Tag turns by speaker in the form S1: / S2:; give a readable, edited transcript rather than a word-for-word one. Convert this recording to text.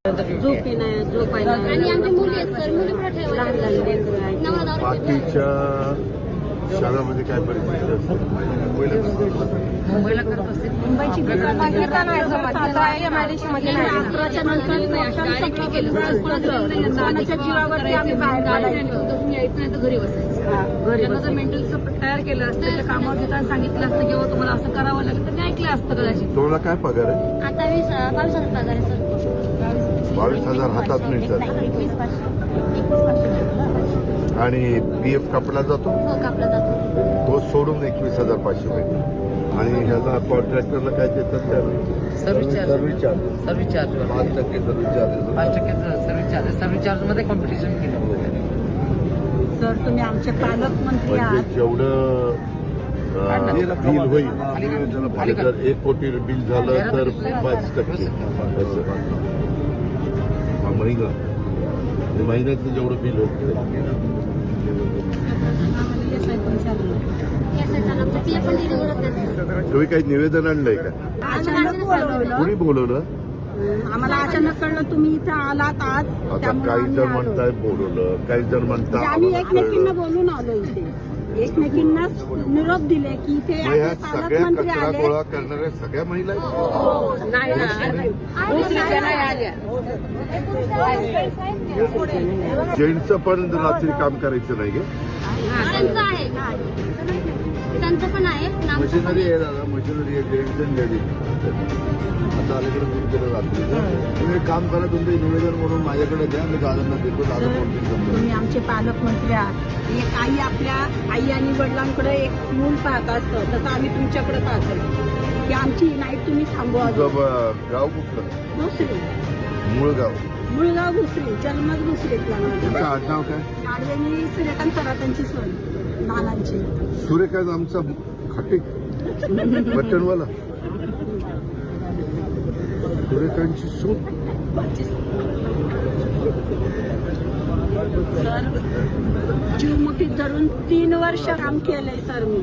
S1: झोपी नाही झोपायला
S2: आणि आमच्या मुली आहेत सर, मुली पण ठेवायला
S3: बाकीच्या शाळांमध्ये काय परिस्थिती असते
S1: मुंबईला करत असते. मुंबईची घरी बसायचं. मेंटल सपोर्ट तयार केलं असतं, त्या कामावर देताना सांगितलं असतं किंवा तुम्हाला असं करावं लागेल तर ते ऐकलं असतं कदाचित.
S3: तुम्हाला काय पगार आहे?
S2: आता 22,000 पगार आहे सर.
S3: 22,000 हातात मिळतात
S2: 21,500.
S3: आणि PF कापला जातो,
S2: हो, कापला जातो.
S3: तो सोडून 21,500 मिळतात. आणि ह्याला कॉन्ट्रॅक्टरला काय देतात त्यावेळी?
S1: Service charge.
S3: Service charge
S1: 5% service charge.
S3: 5%
S1: service charge. Service charge मध्ये कॉम्पिटिशन केलं.
S4: सर तुम्ही आमचे पालकमंत्री
S3: म्हणजे
S4: आहात.
S3: जेवढं बिल होईल म्हणजे जर 1 कोटी बिल झालं तर 5% महिन्याचं जेवढं बिल होतं तुम्ही काही निवेदन आणलंय का?
S4: अचानक बोलवलं,
S3: कुणी बोलवलं?
S4: आम्हाला अचानक कळलं तुम्ही इथं आलात आज.
S3: आता
S4: त्यामुळे
S3: काही
S4: आम्ही
S3: जण
S4: आलो.
S3: म्हणताय बोलवलं, काही जण
S4: म्हणजे
S3: म्हणतात
S4: आम्ही
S3: आम्हाला
S4: एकमेकींना
S3: कळलं.
S4: बोलून आलो इथे, एकमेकींना निरोप दिले की इथे
S3: मग ह्या
S4: आपले
S3: सगळ्या
S4: पालकमंत्री
S3: कचरा
S4: आले.
S3: गोळा करणाऱ्या सगळ्या महिला आहेत? जेंट्सचं पण रात्री काम करायचं नाही
S2: त्यांचं आहे, त्यांचं पण आहे.
S3: मशिनरी आहे दादा, मशिनरी आहे, जेंट्स आणि लेडीज. आता अलीकडे दूर केलं रात्री तुम्ही काम करा, तुमचं निवेदन म्हणून माझ्याकडे द्या, मी दादांना देतो. दादा बोलतील.
S4: तुम्ही आमचे पालकमंत्री आहात. एक आई आपल्या आई आणि वडिलांकडे एक मूल पाहत असतं, तसं आम्ही तुमच्याकडे पाहतो की आमची नाईट तुम्ही थांबवा.
S3: तुझं गाव कुठलं?
S4: दुसरी
S3: मूळ गाव?
S4: मुळगाव दुसरी, जन्मच दुसरीतला
S3: तुमचं
S4: माझा.
S3: आडनाव काय?
S4: गाडवेनी सूर्यकांत सरातांची सोय नानांची.
S3: सूर्यकांत आमचा खाटे बटनवाला सूर्यकांतची सूट.
S4: सर जीव मुठीत धरून 3 वर्ष काम केलंय सर मी.